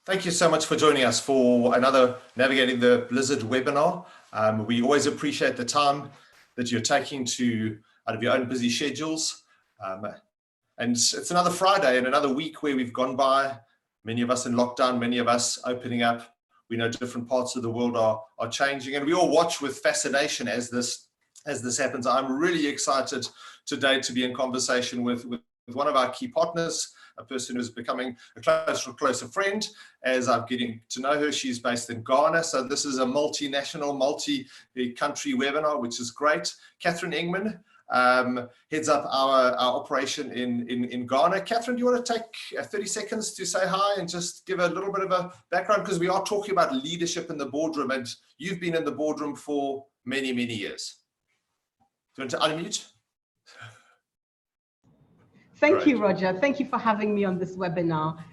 Thank you so much for joining us for another Navigating the Blizzard webinar. We always appreciate the time that you're taking out of your own busy schedules. And it's another Friday and another week where we've gone by, many of us in lockdown, many of us opening up. We know different parts of the world are changing, and we all watch with fascination as this happens. I'm really excited today to be in conversation with one of our key partners, a person who's becoming a closer friend as I'm getting to know her. She's based in Ghana, so this is a multinational, multi-country webinar, which is great. Catherine Engmann heads up our operation in Ghana. Catherine, do you want to take 30 seconds to say hi and just give a little bit of a background, because we are talking about leadership in the boardroom, and you've been in the boardroom for many, many years. Do you want to unmute? Thank you, Roger. Thank you for having me on this webinar.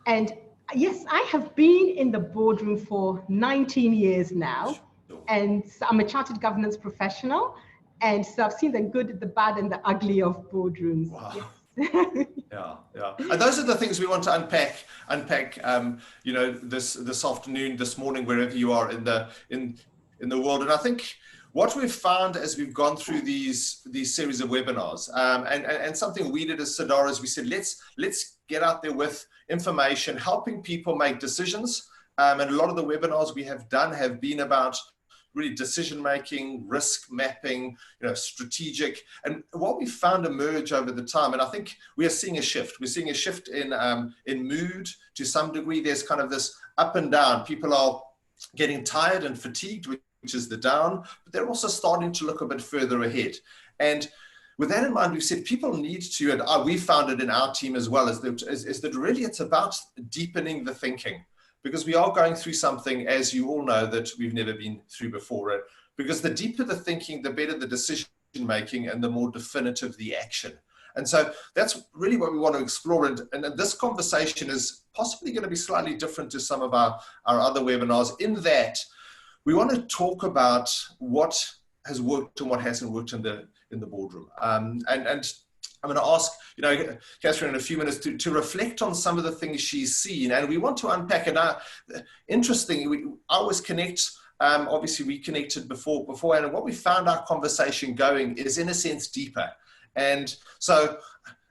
And yes, I have been in the boardroom for 19 years now, and I'm a chartered governance professional. And so I've seen the good, the bad, and the ugly of boardrooms. Wow. Yes. Yeah. And those are the things we want to unpack. You know, this afternoon, this morning, wherever you are in the world. And I think what we've found as we've gone through these series of webinars, and something we did as Sadara is we said, let's get out there with information, helping people make decisions. And a lot of the webinars we have done have been about really decision-making, risk mapping, strategic. And what we found emerge over the time, and I think we are seeing a shift. We're seeing a shift in mood to some degree. There's kind of this up and down. People are getting tired and fatigued, which is the down, but they're also starting to look a bit further ahead. And with that in mind, we've said people need to, and we found it in our team as well, is that really it's about deepening the thinking. Because we are going through something, as you all know, that we've never been through before. Because the deeper the thinking, the better the decision making, and the more definitive the action. And so that's really what we want to explore. And this conversation is possibly going to be slightly different to some of our other webinars, in that we want to talk about what has worked and what hasn't worked in the boardroom. And I'm going to ask, Catherine in a few minutes to reflect on some of the things she's seen, and we want to unpack it. Interestingly, I always connect. Obviously, we connected before, and what we found our conversation going is, in a sense, deeper. And so,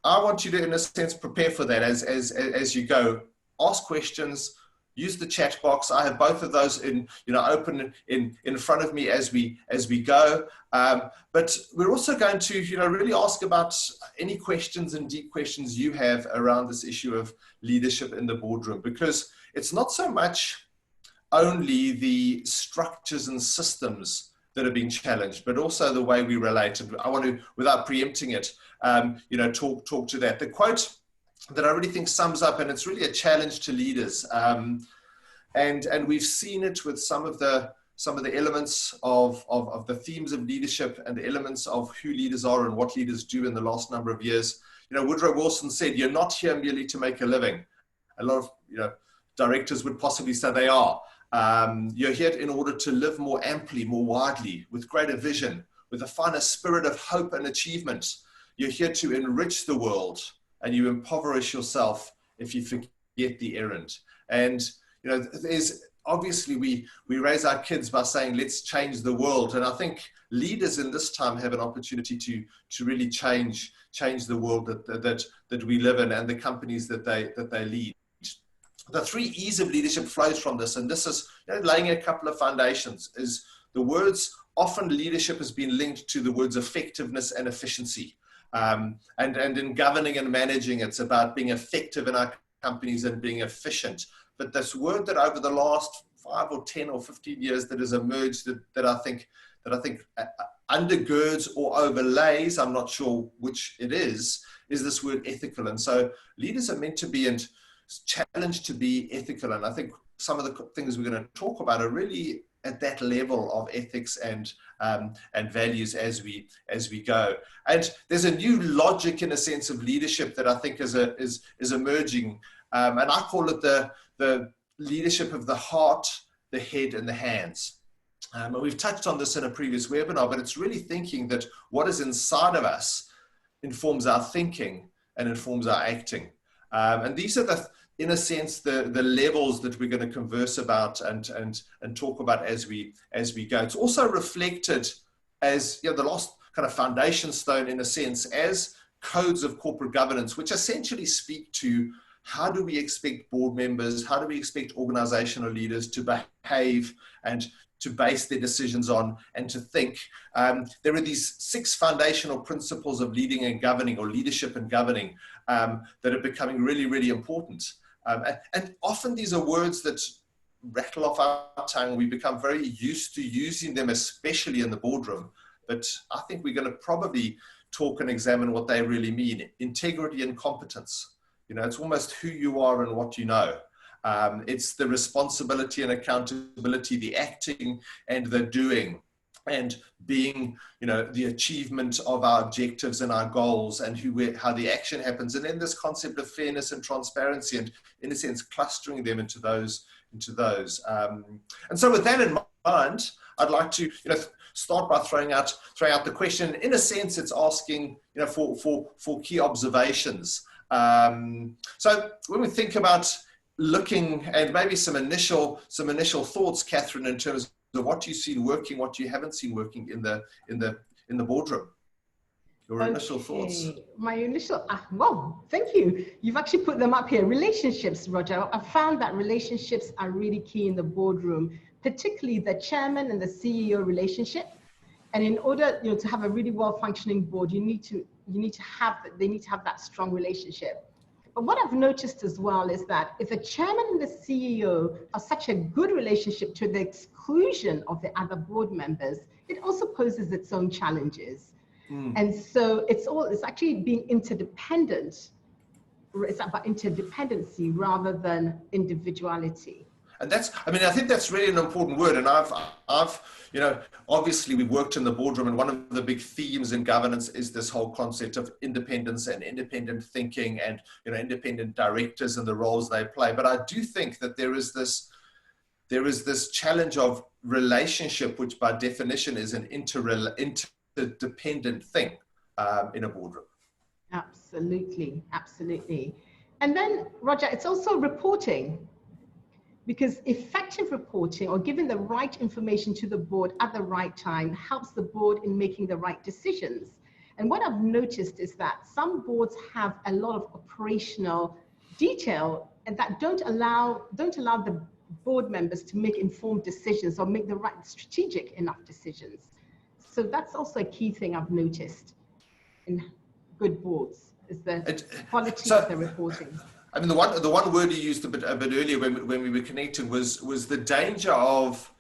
I want you to, in a sense, prepare for that as you go. Ask questions. Use the chat box. I have both of those open in front of me as we go. But we're also going to really ask about any questions and deep questions you have around this issue of leadership in the boardroom, because it's not so much only the structures and systems that are being challenged, but also the way we relate. And I want to, without preempting it, talk to that. The quote that I really think sums up, and it's really a challenge to leaders. And we've seen it with some of the elements of the themes of leadership and the elements of who leaders are and what leaders do in the last number of years. Woodrow Wilson said, "You're not here merely to make a living." A lot of directors would possibly say they are. You're here in order to live more amply, more widely, with greater vision, with a finer spirit of hope and achievement. You're here to enrich the world, and you impoverish yourself if you forget the errand. And there's obviously we raise our kids by saying, let's change the world. And I think leaders in this time have an opportunity to really change the world that we live in, and the companies that they lead. The 3 E's of leadership flows from this, and this is laying a couple of foundations. Is the words, often leadership has been linked to the words effectiveness and efficiency. And in governing and managing, it's about being effective in our companies and being efficient. But this word that over the last 5 or 10 or 15 years that has emerged that I think undergirds or overlays, I'm not sure which it is this word ethical. And so leaders are meant to be and challenged to be ethical. And I think some of the things we're going to talk about are really at that level of ethics and values as we go. And there's a new logic, in a sense, of leadership that I think is emerging. And I call it the leadership of the heart, the head, and the hands. And we've touched on this in a previous webinar, but it's really thinking that what is inside of us informs our thinking and informs our acting. And these are in a sense, the levels that we're going to converse about and talk about as we go. It's also reflected as, you know, the last kind of foundation stone, in a sense, as codes of corporate governance, which essentially speak to how do we expect board members, how do we expect organizational leaders to behave and to base their decisions on and to think. There are these 6 foundational principles of leading and governing, or leadership and governing, that are becoming really, really important. And often these are words that rattle off our tongue. We become very used to using them, especially in the boardroom. But I think we're going to probably talk and examine what they really mean. Integrity and competence. You know, it's almost who you are and what you know. It's the responsibility and accountability, the acting and the doing, and being, you know, the achievement of our objectives and our goals, and how the action happens. And then this concept of fairness and transparency, and in a sense, clustering them into those. And so with that in mind, I'd like to, you know, start by throwing out the question. In a sense, it's asking, you know, for key observations. So when we think about looking, and maybe some initial thoughts, Catherine, in terms of what you've seen working, what you haven't seen working in the boardroom. Your initial thoughts. My initial, well, thank you. You've actually put them up here. Relationships, Roger. I found that relationships are really key in the boardroom, particularly the chairman and the CEO relationship. And in order, you know, to have a really well-functioning board, they need to have that strong relationship. But what I've noticed as well is that if the chairman and the CEO have such a good relationship to the exclusion of the other board members, it also poses its own challenges. And so it's actually being interdependent. It's about interdependency rather than individuality. And that's, I mean, I think that's really an important word. And I've, you know, obviously we've worked in the boardroom, and one of the big themes in governance is this whole concept of independence and independent thinking, and, you know, independent directors and the roles they play. But I do think that there is this challenge of relationship, which by definition is an interdependent thing in a boardroom. Absolutely, absolutely. And then, Roger, it's also reporting. Because effective reporting, or giving the right information to the board at the right time, helps the board in making the right decisions. And what I've noticed is that some boards have a lot of operational detail, and that don't allow the board members to make informed decisions or make the right strategic enough decisions. So that's also a key thing I've noticed in good boards, is the quality of the reporting. I mean, the one word you used a bit earlier when we were connecting was the danger of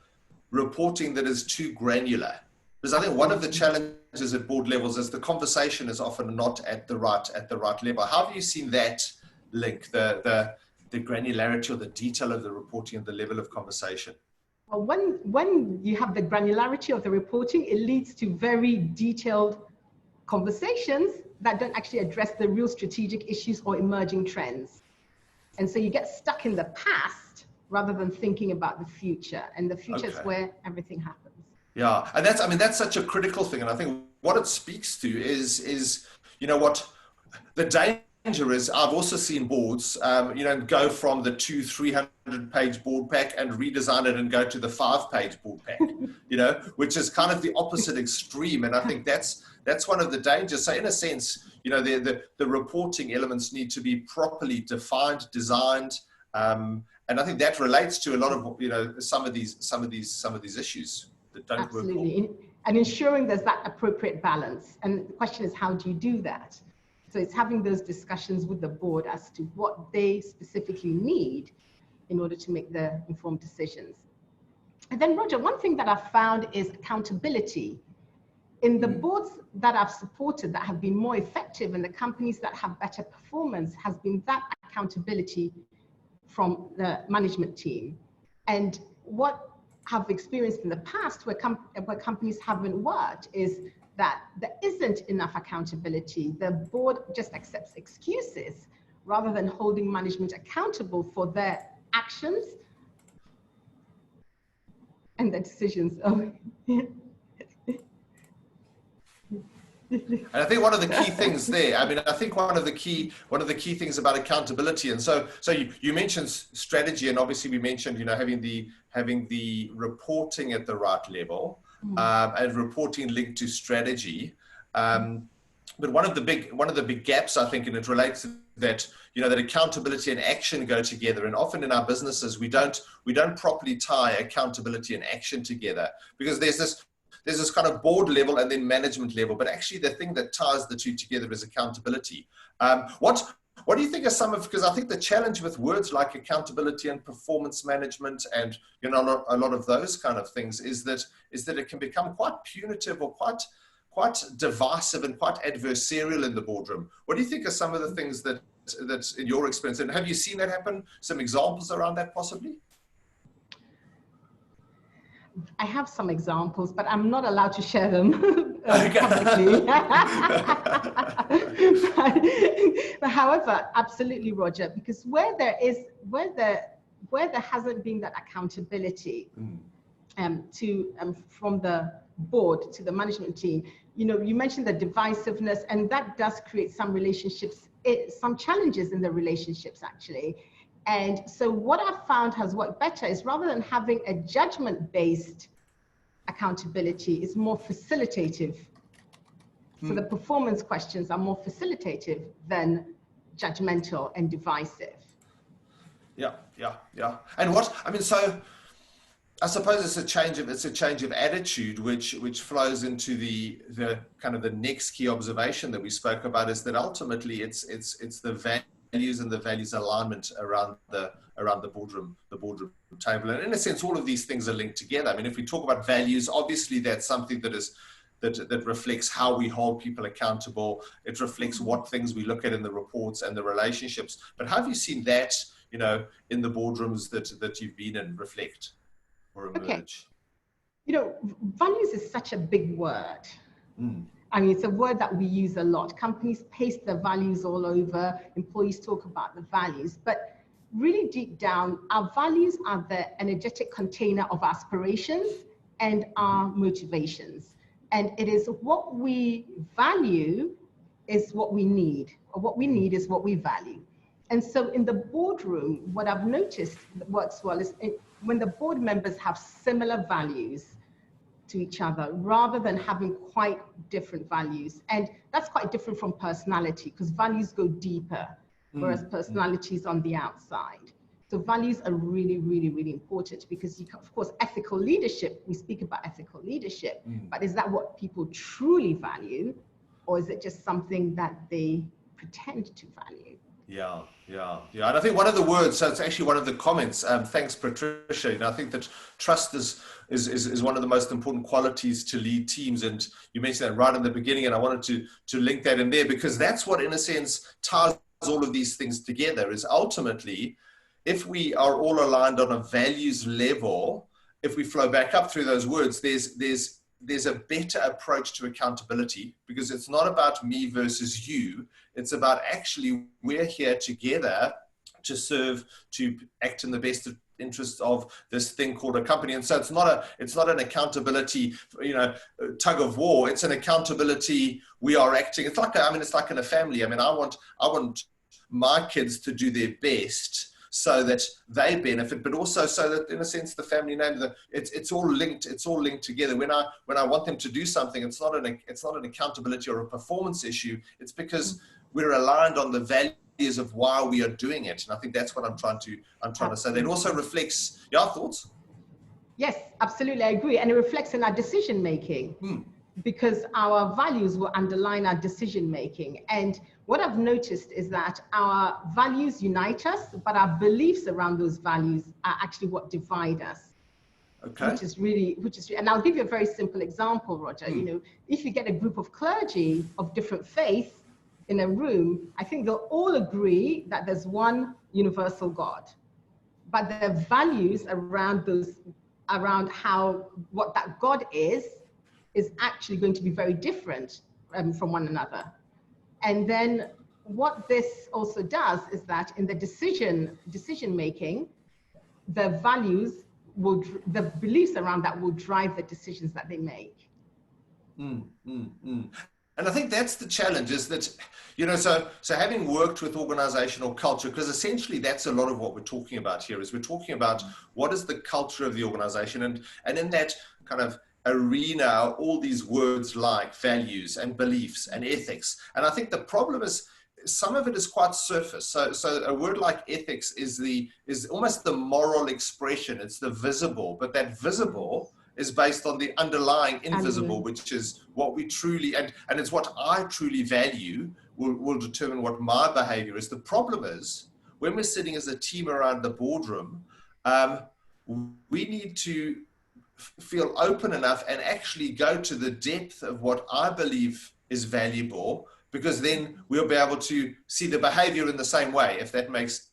reporting that is too granular. Because I think one of the challenges at board levels is the conversation is often not at the right level. How have you seen that link, the granularity or the detail of the reporting and the level of conversation? Well, when you have the granularity of the reporting, it leads to very detailed conversations that don't actually address the real strategic issues or emerging trends. And so you get stuck in the past rather than thinking about the future. And the future is where everything happens. Yeah, and that's such a critical thing. And I think what it speaks to is, you know, what the danger is. I've also seen boards, you know, go from the 200-300-page board pack and redesign it and go to the 5-page board pack, you know, which is kind of the opposite extreme. And I think that's one of the dangers. So in a sense, you know, the reporting elements need to be properly defined, designed, and I think that relates to a lot of, you know, some of these issues that don't work. Absolutely, and ensuring there's that appropriate balance. And the question is, how do you do that? So it's having those discussions with the board as to what they specifically need in order to make the informed decisions. And then, Roger, one thing that I've found is accountability. In the boards that I've supported that have been more effective, and the companies that have better performance, has been that accountability from the management team. And what I've experienced in the past where companies haven't worked is that there isn't enough accountability. The board just accepts excuses rather than holding management accountable for their actions and their decisions. Oh. And I think one of the key things there, I mean, I think one of the key things about accountability, and so you mentioned strategy, and obviously we mentioned, having the reporting at the right level, and reporting linked to strategy. But one of the big gaps, I think, and it relates to that, that accountability and action go together. And often in our businesses, we don't properly tie accountability and action together, because there's this kind of board level and then management level. But actually the thing that ties the two together is accountability. What do you think are some of, because I think the challenge with words like accountability and performance management and, a lot of those kind of things is that it can become quite punitive or quite divisive and quite adversarial in the boardroom. What do you think are some of the things that's in your experience, and have you seen that happen? Some examples around that possibly? I have some examples, but I'm not allowed to share them publicly. but however, absolutely, Roger, because where there hasn't been that accountability from the board to the management team, you mentioned the divisiveness, and that does create some relationships, some challenges in the relationships actually. And so what I've found has worked better is, rather than having a judgment-based accountability, is more facilitative. So the performance questions are more facilitative than judgmental and divisive. Yeah. And so I suppose it's a change of attitude, which flows into the kind of the next key observation that we spoke about, is that ultimately it's the values and the values alignment around the boardroom table. And in a sense, all of these things are linked together. I mean, if we talk about values, obviously that's something that reflects how we hold people accountable. It reflects what things we look at in the reports and the relationships. But how have you seen that, in the boardrooms that you've been in, reflect or emerge? Okay. Values is such a big word. I mean, it's a word that we use a lot. Companies paste their values all over. Employees talk about the values. But really deep down, our values are the energetic container of aspirations and our motivations. And it is what we value is what we need, or what we need is what we value. And so in the boardroom, what I've noticed that works well is when the board members have similar values to each other, rather than having quite different values. And that's quite different from personality, because values go deeper, whereas personality is on the outside. So values are really, really, really important, because of course, ethical leadership, we speak about ethical leadership, but is that what people truly value, or is it just something that they pretend to value? Yeah. And I think one of the words, so it's actually one of the comments, thanks Patricia, I think that trust is one of the most important qualities to lead teams, and you mentioned that right in the beginning, and I wanted to link that in there, because that's what in a sense ties all of these things together, is ultimately, if we are all aligned on a values level, if we flow back up through those words, there's a better approach to accountability, because it's not about me versus you. It's about actually we're here together to serve, to act in the best interest of this thing called a company. And so it's not an accountability, tug of war. It's an accountability. We are acting. It's like in a family. I mean, I want my kids to do their best so that they benefit, but also so that, in a sense, the family name, it's all linked. It's all linked together. When I want them to do something, it's not an accountability or a performance issue. It's because we're aligned on the values of why we are doing it. And I think that's what I'm trying to say. That also reflects your thoughts. Yes, absolutely, I agree, and it reflects in our decision making. Because our values will underline our decision making. And what I've noticed is that our values unite us, but our beliefs around those values are actually what divide us. Okay. Which is really, and I'll give you a very simple example, Roger. If you get a group of clergy of different faiths in a room, I think they'll all agree that there's one universal God, but their values around what that God is actually going to be very different from one another. And then what this also does is that in the decision making, the beliefs around that will drive the decisions that they make. And I think that's the challenge, is that, so having worked with organizational culture, because essentially that's a lot of what we're talking about here, is we're talking about what is the culture of the organization, and in that kind of arena, all these words like values and beliefs and ethics. And I think the problem is some of it is quite surface. So a word like ethics is almost the moral expression. It's the visible, but that visible is based on the underlying invisible, which is what we truly, and it's what I truly value will determine what my behavior is. The problem is, when we're sitting as a team around the boardroom, we need to feel open enough and actually go to the depth of what I believe is valuable, because then we'll be able to see the behavior in the same way, if that makes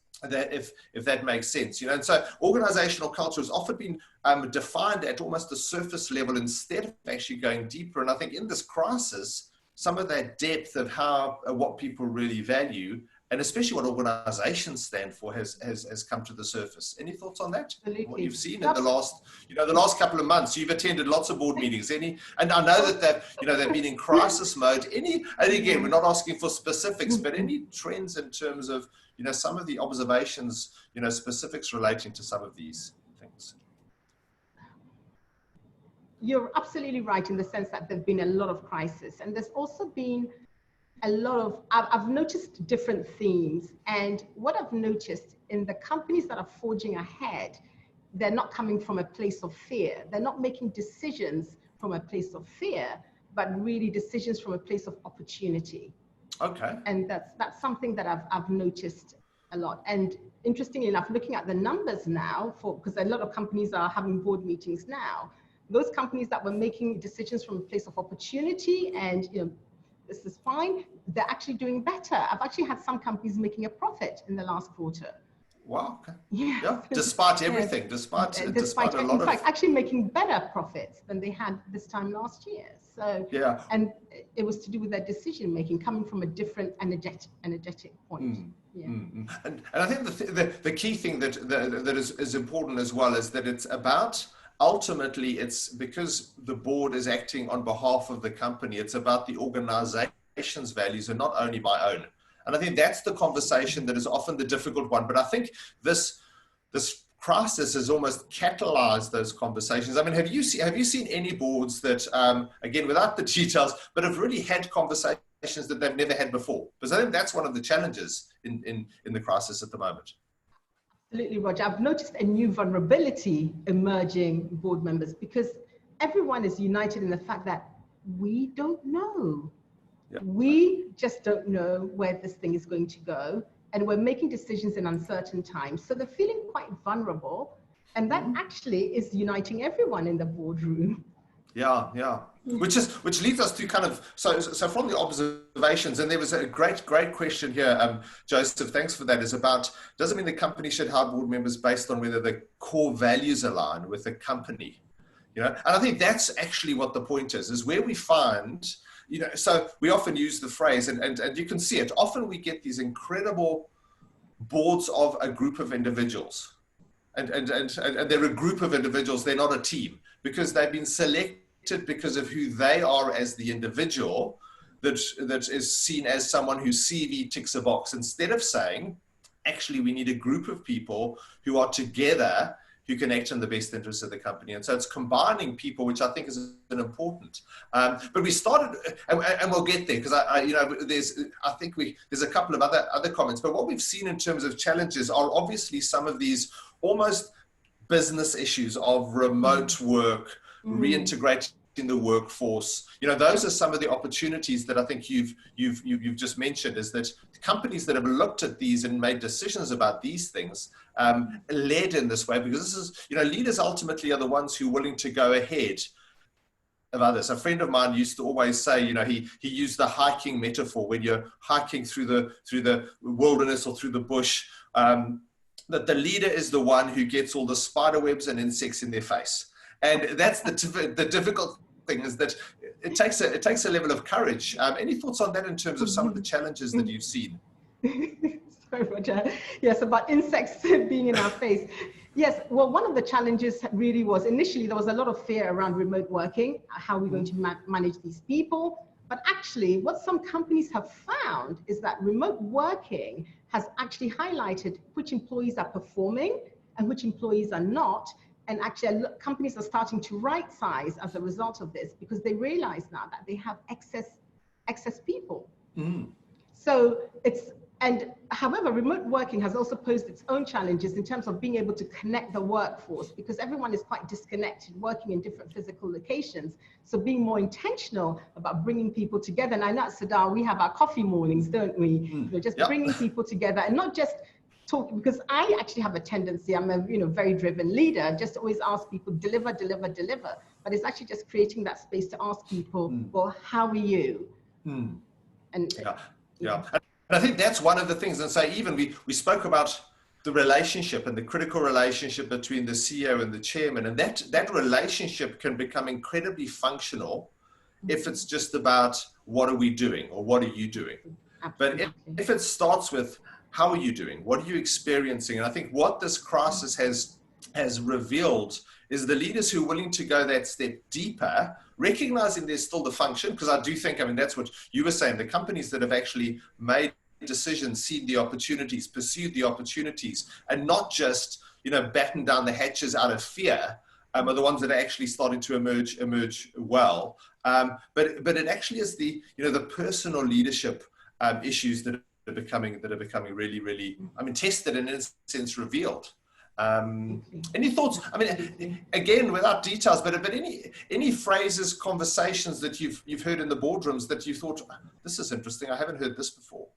sense, And so organizational culture has often been defined at almost a surface level instead of actually going deeper. And I think in this crisis, some of that depth of what people really value, and especially what organizations stand for, has come to the surface. Any thoughts on that? Absolutely. What you've seen in the last couple of months? You've attended lots of board meetings. And I know that they've been in crisis mode. And again, we're not asking for specifics, but any trends in terms of some of the observations, specifics relating to some of these things? You're absolutely right in the sense that there've been a lot of crisis, and there's also been a lot of, I've noticed different themes. And what I've noticed in the companies that are forging ahead, they're not coming from a place of fear. They're not making decisions from a place of fear, but really decisions from a place of opportunity. Okay. And that's something that I've noticed a lot. And interestingly enough, looking at the numbers now, because a lot of companies are having board meetings now, those companies that were making decisions from a place of opportunity and this is fine, they're actually doing better. I've actually had some companies making a profit in the last quarter. Wow. Okay. Yeah. Despite everything, despite a lot of, in fact, actually making better profits than they had this time last year. So yeah, and it was to do with their decision making, coming from a different energetic point. Yeah. And I think the key thing that is important as well is that it's about, ultimately, it's because the board is acting on behalf of the company. It's about the organization's values and not only my own. And I think that's the conversation that is often the difficult one. But I think this crisis has almost catalyzed those conversations. I mean, have you seen any boards that, again, without the details, but have really had conversations that they've never had before? Because I think that's one of the challenges in the crisis at the moment. Absolutely, Roger. I've noticed a new vulnerability emerging board members, because everyone is united in the fact that we don't know. Yeah. We just don't know where this thing is going to go. And we're making decisions in uncertain times. So they're feeling quite vulnerable. And that actually is uniting everyone in the boardroom. Yeah, yeah. Which leads us to kind of, so from the observations, and there was a great question here, Joseph, thanks for that, is about, does it mean the company should hire board members based on whether the core values align with the company? And I think that's actually what the point is where we find, so we often use the phrase, and you can see it, often we get these incredible boards of a group of individuals. And they're a group of individuals, they're not a team, because they've been selected because of who they are as the individual that is seen as someone whose CV ticks a box, instead of saying, actually, we need a group of people who are together, who can act in the best interests of the company. And so it's combining people, which I think is an important. But we started, and we'll get there, because there's a couple of other comments. But what we've seen in terms of challenges are obviously some of these almost business issues of remote work, reintegrating the workforce. Those are some of the opportunities that I think you've just mentioned, is that companies that have looked at these and made decisions about these things led in this way, because this is, leaders ultimately are the ones who are willing to go ahead of others. A friend of mine used to always say, he used the hiking metaphor, when you're hiking through the wilderness or through the bush, that the leader is the one who gets all the spider webs and insects in their face. And that's the difficult thing, is that it takes a level of courage. Any thoughts on that in terms of some of the challenges that you've seen? Sorry, Roger. Yes, about insects being in our face. Yes, well, one of the challenges really was, initially there was a lot of fear around remote working. How are we going to manage these people? But actually, what some companies have found is that remote working has actually highlighted which employees are performing and which employees are not. And actually, companies are starting to right size as a result of this, because they realize now that they have excess people. So however, remote working has also posed its own challenges in terms of being able to connect the workforce, because everyone is quite disconnected, working in different physical locations. So being more intentional about bringing people together. And I know at Sadar, we have our coffee mornings, don't we? You know, just bringing people together and not just talking, because I actually have a tendency, I'm a very driven leader, just always ask people, deliver, deliver, deliver. But it's actually just creating that space to ask people, well, how are you? And And I think that's one of the things. And so even we spoke about the relationship and the critical relationship between the CEO and the chairman, and that relationship can become incredibly functional if it's just about what are we doing or what are you doing. Absolutely. But if it starts with how are you doing, what are you experiencing, and I think what this crisis has revealed is the leaders who are willing to go that step deeper, recognizing there's still the function, because I do think, I mean, that's what you were saying, the companies that have actually made decisions, seen the opportunities, pursued the opportunities, and not just, batten down the hatches out of fear, are the ones that are actually starting to emerge well. But it actually is the personal leadership issues that are becoming really, really, tested and in a sense revealed. Any thoughts? I mean, again, without details, but any phrases, conversations that you've heard in the boardrooms that you thought, this is interesting, I haven't heard this before?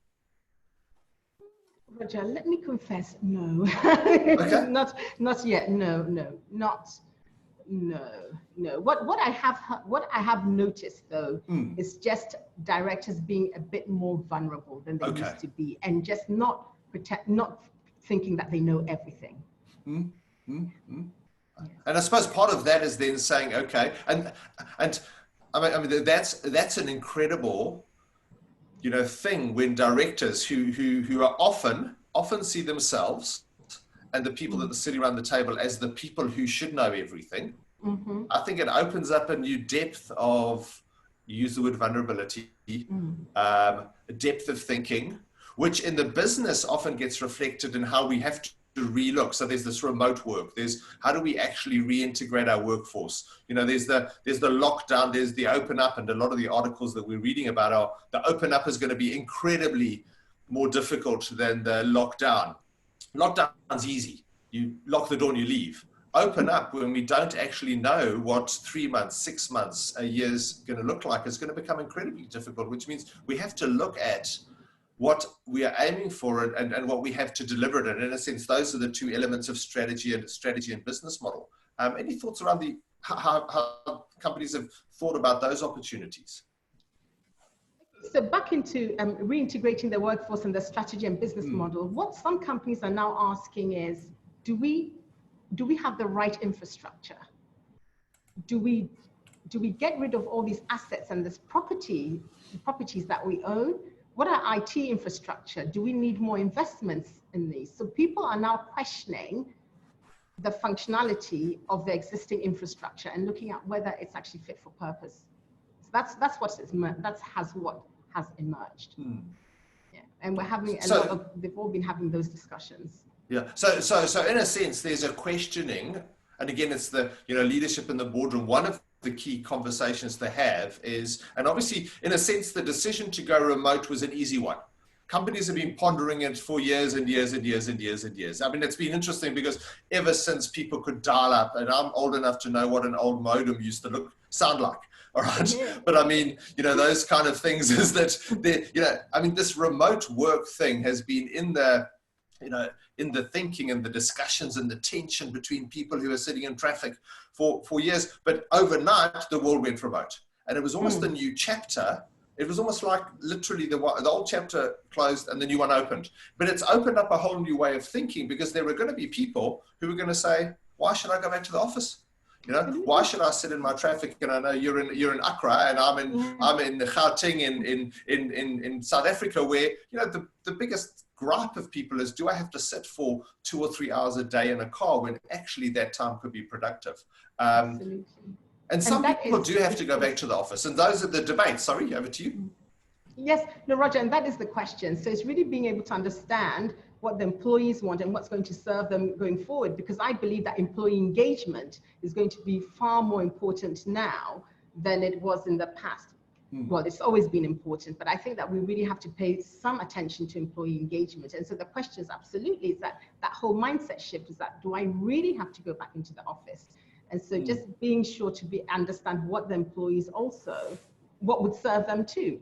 Roger, let me confess, no. Okay. not yet. No. What I have noticed though is just directors being a bit more vulnerable than they used to be, and just not thinking that they know everything. And I suppose part of that is then saying, okay, and I mean that's an incredible thing when directors who are often see themselves and the people that are sitting around the table as the people who should know everything. I think it opens up a new depth of, use the word vulnerability, depth of thinking, which in the business often gets reflected in how we have to relook. So there's this remote work, there's how do we actually reintegrate our workforce, there's the lockdown, there's the open up, and a lot of the articles that we're reading about are the open up is going to be incredibly more difficult than the lockdown. Lockdown's easy, you lock the door and you leave. Open up, when we don't actually know what 3 months, 6 months, a year's going to look like, is going to become incredibly difficult, which means we have to look at what we are aiming for and what we have to deliver it. And in a sense, those are the two elements of strategy and business model. Any thoughts around how companies have thought about those opportunities? So back into reintegrating the workforce and the strategy and business model, what some companies are now asking is, do we have the right infrastructure? Do we get rid of all these assets and this properties that we own? What are IT infrastructure? Do we need more investments in these? So people are now questioning the functionality of the existing infrastructure and looking at whether it's actually fit for purpose. So that's what has emerged. Yeah, and we're having they've all been having those discussions. Yeah. So in a sense, there's a questioning, and again, it's the leadership in the boardroom. One of the key conversations to have is, and obviously, in a sense, the decision to go remote was an easy one. Companies have been pondering it for years and years and years and years and years. I mean, it's been interesting because ever since people could dial up, and I'm old enough to know what an old modem used to sound like. All right. Yeah. But I mean, those kind of things is that, this remote work thing has been in the thinking and the discussions and the tension between people who are sitting in traffic for years. But overnight, the world went remote. And it was almost a new chapter. It was almost like literally the old chapter closed and the new one opened. But it's opened up a whole new way of thinking, because there were going to be people who were going to say, why should I go back to the office? Why should I sit in my traffic? And I know you're in Accra and I'm in Gauteng in South Africa, where the biggest gripe of people is, do I have to sit for 2 or 3 hours a day in a car when actually that time could be productive? Absolutely. And some people do have to go back to the office, and those are the debates. Sorry, over to you. Yes, no, Roger, and that is the question. So it's really being able to understand what the employees want and what's going to serve them going forward, because I believe that employee engagement is going to be far more important now than it was in the past. Well, it's always been important, but I think that we really have to pay some attention to employee engagement. And so the question is absolutely is that whole mindset shift is that, do I really have to go back into the office? And so just being sure to understand what the employees also, what would serve them too.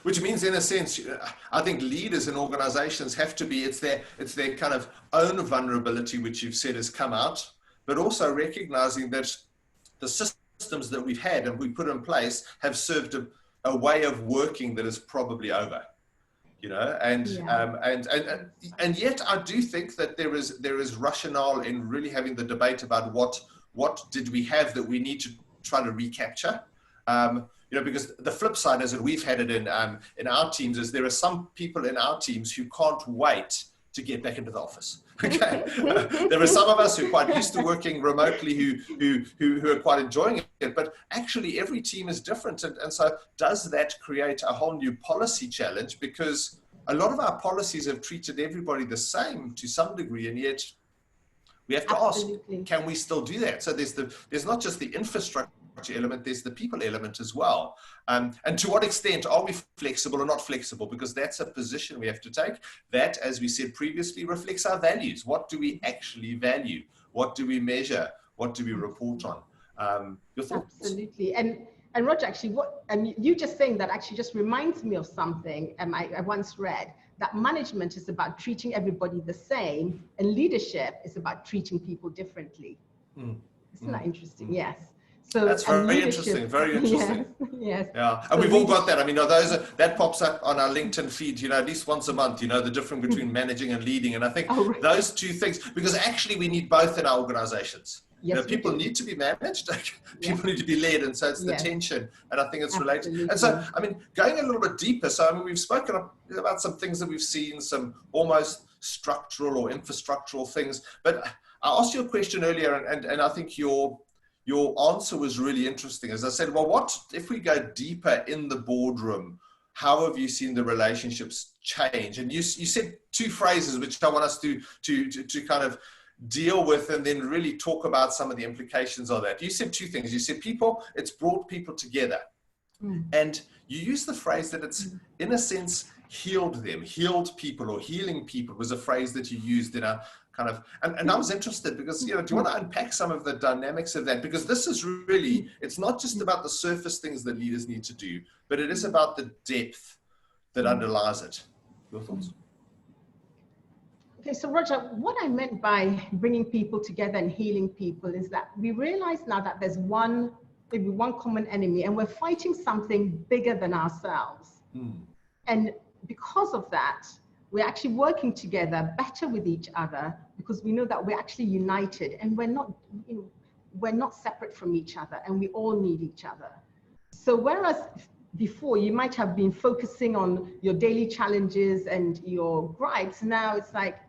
Which means, in a sense, I think leaders in organizations have to be, it's their kind of own vulnerability, which you've said has come out, but also recognizing that the systems that we've had and we put in place have served a way of working that is probably over, you know, and yet I do think that there is rationale in really having the debate about what did we have that we need to try to recapture. You know, because the flip side is that we've had it in our teams is there are some people in our teams who can't wait to get back into the office. Okay, there are some of us who are quite used to working remotely, who are quite enjoying it. But actually, every team is different, and so does that create a whole new policy challenge? Because a lot of our policies have treated everybody the same to some degree, and yet we have to ask, can we still do that? So there's not just the infrastructure element, there's the people element as well. And to what extent are we flexible or not flexible? Because that's a position we have to take. That, as we said previously, reflects our values. What do we actually value? What do we measure? What do we report on? Your thoughts? Absolutely. And Roger, actually, you just saying that actually just reminds me of something I once read, that management is about treating everybody the same, and leadership is about treating people differently. Isn't that interesting? Yes. So that's very interesting. Very interesting. Yes. Yeah, and so we've all got that. I mean, that pops up on our LinkedIn feed, you know, at least once a month. You know, the difference between managing and leading, and I think those two things, because actually we need both in our organizations. Yes, you know, people need to be managed, people need to be led, and so it's the tension, and I think it's related. And so, I mean, going a little bit deeper, so I mean, we've spoken about some things that we've seen, some almost structural or infrastructural things, but I asked you a question earlier, and I think your answer was really interesting. As I said, well, what if we go deeper in the boardroom? How have you seen the relationships change? And you said two phrases which I want us to kind of deal with, and then really talk about some of the implications of that. You said two things. You said it's brought people together, and you used the phrase that it's in a sense healed people, or healing people was a phrase that you used in a kind of, and I was interested because, you know, do you want to unpack some of the dynamics of that? Because this is really, it's not just about the surface things that leaders need to do, but it is about the depth that underlies it. Your thoughts? Okay, so Roger, what I meant by bringing people together and healing people is that we realize now that there's maybe one common enemy, and we're fighting something bigger than ourselves. And because of that, we're actually working together better with each other, because we know that we're actually united, and we're not separate from each other, and we all need each other. So whereas before you might have been focusing on your daily challenges and your gripes, now it's like,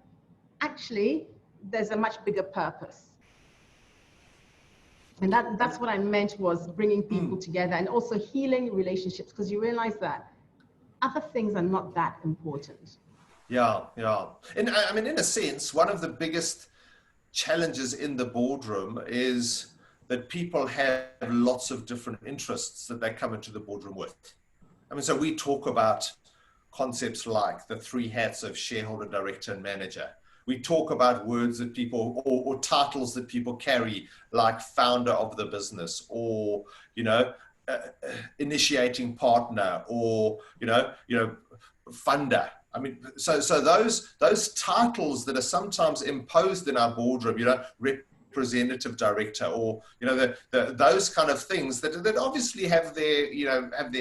actually, there's a much bigger purpose. And that's what I meant, was bringing people together and also healing relationships, because you realize that other things are not that important. Yeah. And I mean, in a sense, one of the biggest challenges in the boardroom is that people have lots of different interests that they come into the boardroom with. I mean, so we talk about concepts like the three hats of shareholder, director, and manager. We talk about words that people, or titles that people carry, like founder of the business, or, you know, initiating partner, or, you know, funder. I mean, so those titles that are sometimes imposed in our boardroom, you know, representative director, or, you know, those kind of things that obviously have their, you know, have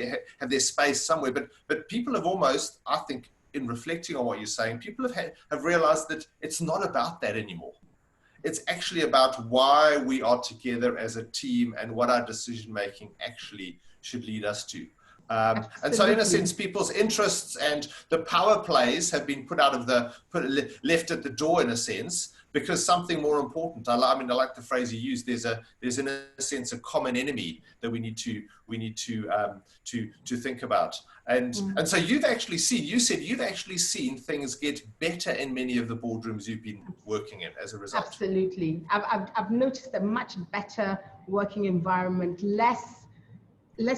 their space somewhere, but people have almost, I think, in reflecting on what you're saying, people have realized that it's not about that anymore. It's actually about why we are together as a team and what our decision making actually should lead us to. And so in a sense, people's interests and the power plays have been left at the door in a sense, because something more important. I like the phrase you used. There's in a sense a common enemy that we need to think about. And so you said you've actually seen things get better in many of the boardrooms you've been working in as a result. Absolutely. I've noticed a much better working environment, less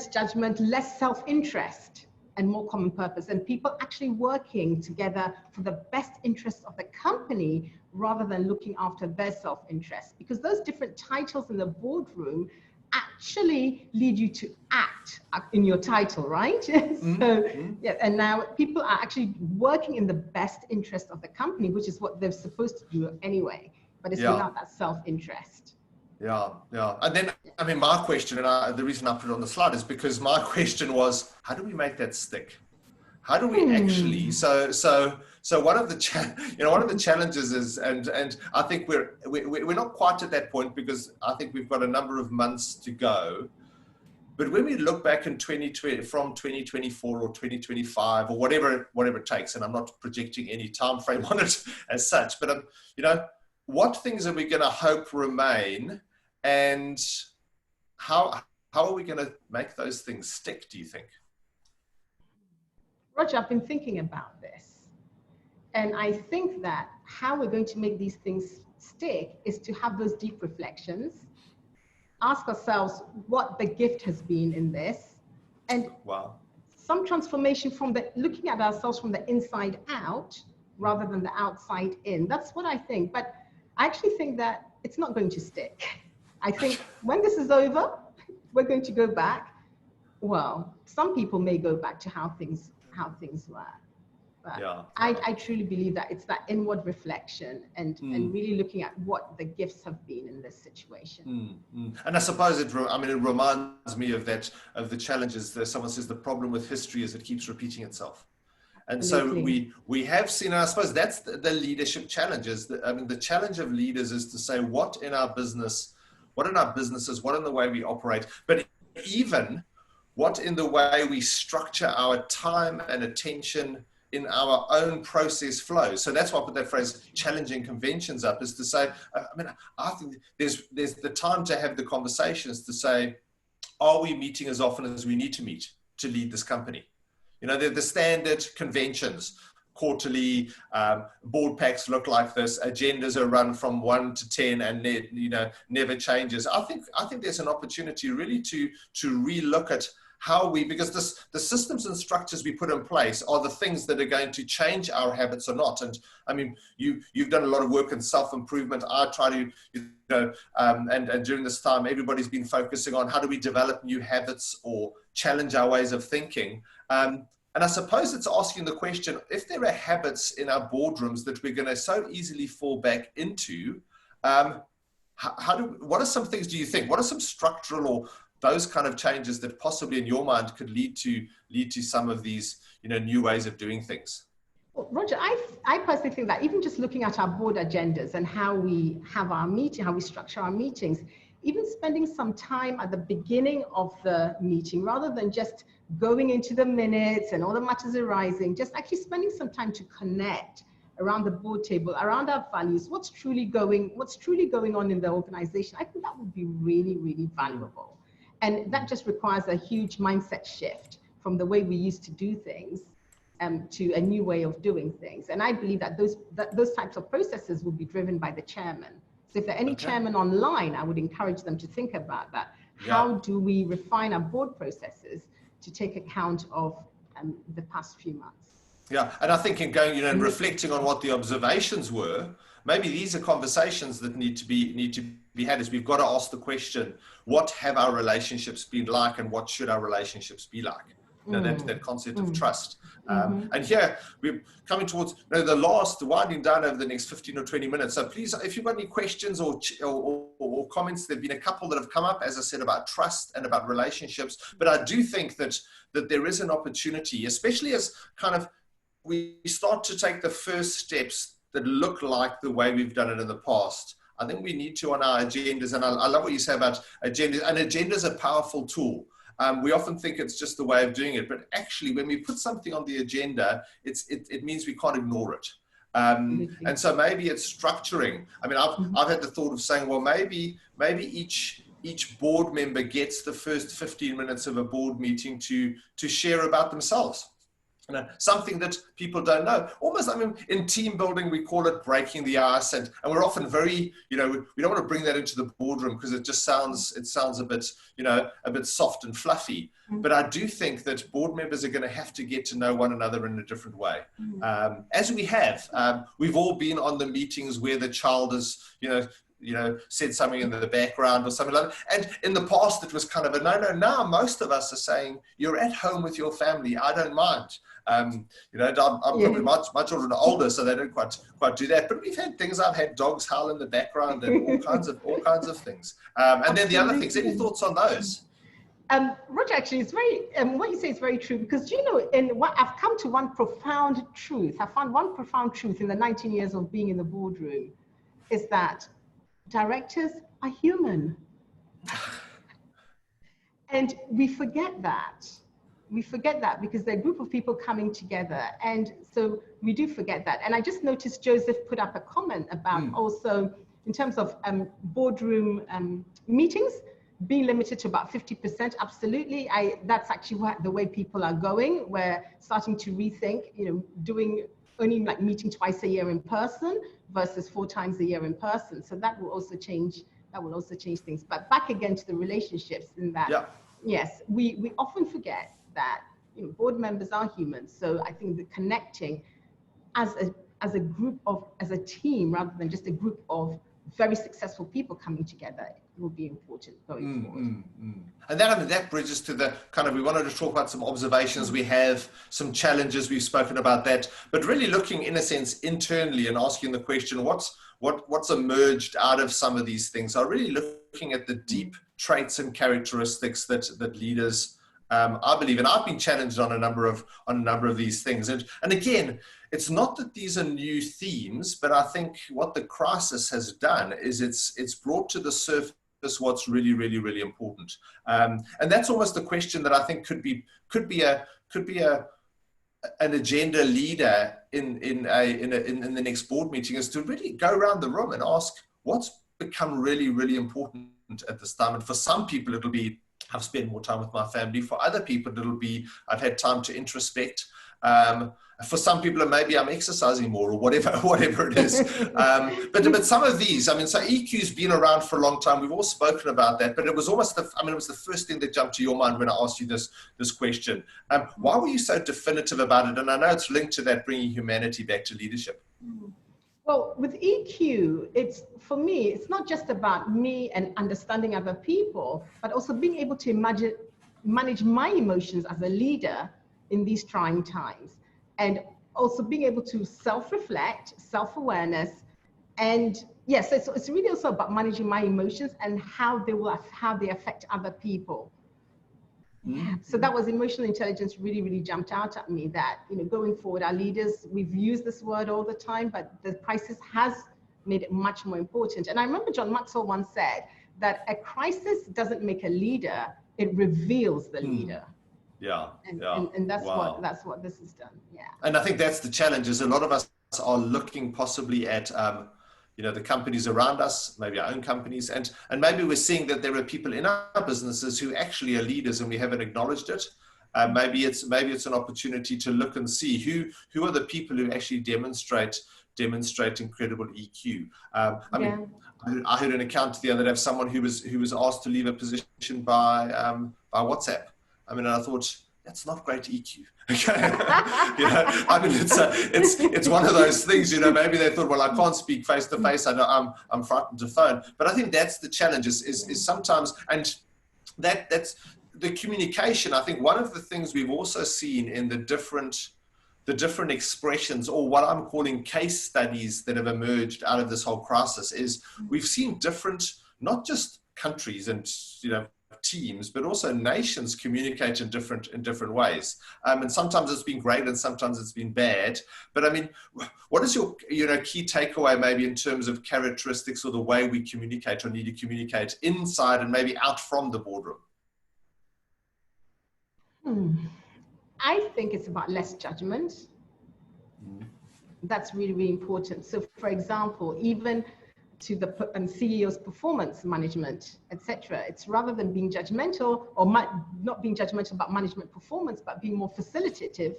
judgment, less self-interest, and more common purpose, and people actually working together for the best interests of the company rather than looking after their self-interest. Because those different titles in the boardroom actually lead you to act in your title, right? Yeah, and now people are actually working in the best interest of the company, which is what they're supposed to do anyway, but it's without that self-interest. Yeah. And then, my question, and the reason I put it on the slide is because my question was, how do we make that stick? How do we actually, so one of the challenges is, and I think we're not quite at that point because I think we've got a number of months to go. But when we look back in 2020, from 2024 or 2025 or whatever it takes, and I'm not projecting any time frame on it as such, but what things are we going to hope remain, and how are we going to make those things stick, do you think? Roger, I've been thinking about this, and I think that how we're going to make these things stick is to have those deep reflections, ask ourselves what the gift has been in this, and some transformation from looking at ourselves from the inside out rather than the outside in. That's what I think. But I actually think that it's not going to stick. I think when this is over, we're going to go back. Well, some people may go back to how things were. But I truly believe that it's that inward reflection and really looking at what the gifts have been in this situation. And I suppose it reminds me of the challenges. Someone says the problem with history is it keeps repeating itself. And so we have seen, and I suppose that's the leadership challenges. The challenge of leaders is to say what in our businesses, what in the way we operate, but even what in the way we structure our time and attention in our own process flow. So that's why I put that phrase, challenging conventions up, is to say, I think there's the time to have the conversations to say, are we meeting as often as we need to meet to lead this company? The standard conventions, quarterly, board packs look like this, agendas are run from 1 to 10 and never changes. I think there's an opportunity really to relook at how because the systems and structures we put in place are the things that are going to change our habits or not. And you've done a lot of work in self-improvement. I try to, and during this time, everybody's been focusing on how do we develop new habits or challenge our ways of thinking. And I suppose it's asking the question, if there are habits in our boardrooms that we're going to so easily fall back into, what are some things do you think? What are some structural or those kind of changes that possibly in your mind could lead to some of these new ways of doing things? Well, Roger, I personally think that even just looking at our board agendas and how we have our meeting, how we structure our meetings, even spending some time at the beginning of the meeting, rather than just going into the minutes and all the matters arising, just actually spending some time to connect around the board table, around our values, what's truly going on in the organization. I think that would be really, really valuable. And that just requires a huge mindset shift from the way we used to do things to a new way of doing things. And I believe that those types of processes will be driven by the chairman. So if there are any chairmen online, I would encourage them to think about that. How do we refine our board processes to take account of the past few months? Yeah, and I think in going, and reflecting on what the observations were, maybe these are conversations that need to be had. Is we've got to ask the question, what have our relationships been like, and what should our relationships be like? That concept of trust. And here we're coming towards the last winding down over the next 15 or 20 minutes. So please, if you've got any questions or comments, there've been a couple that have come up, as I said, about trust and about relationships. But I do think that there is an opportunity, especially as kind of we start to take the first steps that look like the way we've done it in the past. I think we need to on our agendas, and I love what you say about agendas. An agenda is a powerful tool. We often think it's just the way of doing it, but actually when we put something on the agenda, it means we can't ignore it. And so maybe it's structuring. I mean, I've had the thought of saying, well, maybe each board member gets the first 15 minutes of a board meeting to share about themselves. Something that people don't know. Almost, I mean, in team building, we call it breaking the ice, and we're often very, we don't want to bring that into the boardroom because it sounds a bit, a bit soft and fluffy. But I do think that board members are going to have to get to know one another in a different way. As we have, we've all been on the meetings where the child is, said something in the background or something like that. And in the past, it was kind of a no. Now most of us are saying, you're at home with your family. I don't mind. Probably my children are older, so they don't quite do that. But we've had things. I've had dogs howl in the background and all kinds of things. And then the other things. Any thoughts on those? Roger, actually, it's very what you say is very true, because I've come to one profound truth. I found one profound truth in the 19 years of being in the boardroom, is that directors are human. And we forget that. We forget that because they're a group of people coming together. And so we do forget that. And I just noticed Joseph put up a comment about also in terms of boardroom meetings being limited to about 50%. Absolutely. That's actually the way people are going. We're starting to rethink, doing only like meeting twice a year in person versus 4 times a year in person. So that will also change. That will also change things. But back again to the relationships in that, yes, we often forget that board members are humans. So I think the connecting as a group as a team, rather than just a group of very successful people coming together, will be important going forward. And that bridges to the kind of, we wanted to talk about some observations we have, some challenges, we've spoken about that, but really looking in a sense internally and asking the question, what's emerged out of some of these things? Are really looking at the deep traits and characteristics that leaders, I believe, and I've been challenged on a number of these things. And again, it's not that these are new themes, but I think what the crisis has done is it's brought to the surface what's really, really, really important. And that's almost a question that I think could be an agenda leader in the next board meeting, is to really go around the room and ask what's become really, really important at this time. And for some people, it'll be, I've spent more time with my family. For other people, it'll be, I've had time to introspect. For some people, maybe I'm exercising more or whatever it is. But some of these, I mean, so EQ's been around for a long time. We've all spoken about that, but it was almost it was the first thing that jumped to your mind when I asked you this question. Why were you so definitive about it? And I know it's linked to that bringing humanity back to leadership. Well, with EQ, for me, it's not just about me and understanding other people, but also being able to manage my emotions as a leader in these trying times. And also being able to self-reflect, self-awareness, and yes, it's really also about managing my emotions and how they affect other people. So that was emotional intelligence really, really jumped out at me, that, going forward, our leaders, we've used this word all the time, but the crisis has made it much more important. And I remember John Maxwell once said that a crisis doesn't make a leader, it reveals the leader. And that's what this has done. And I think that's the challenge, is a lot of us are looking possibly at the companies around us, maybe our own companies, and maybe we're seeing that there are people in our businesses who actually are leaders and we haven't acknowledged it. Maybe it's an opportunity to look and see who are the people who actually demonstrate incredible EQ. I heard an account the other day of someone who was asked to leave a position by WhatsApp. And I thought, that's not great EQ. It's one of those things, maybe they thought, well, I can't speak face to face. I know I'm frightened to phone. But I think that's the challenge is sometimes, and that's the communication. I think one of the things we've also seen in the different expressions, or what I'm calling case studies that have emerged out of this whole crisis, is we've seen different, not just countries and, teams, but also nations communicate in different ways. And sometimes it's been great and sometimes it's been bad. But what is your key takeaway maybe in terms of characteristics or the way we communicate or need to communicate inside and maybe out from the boardroom? I think it's about less judgment. That's really, really important. So for example, even to the CEO's performance management, etc. It's rather than being judgmental or not being judgmental about management performance, but being more facilitative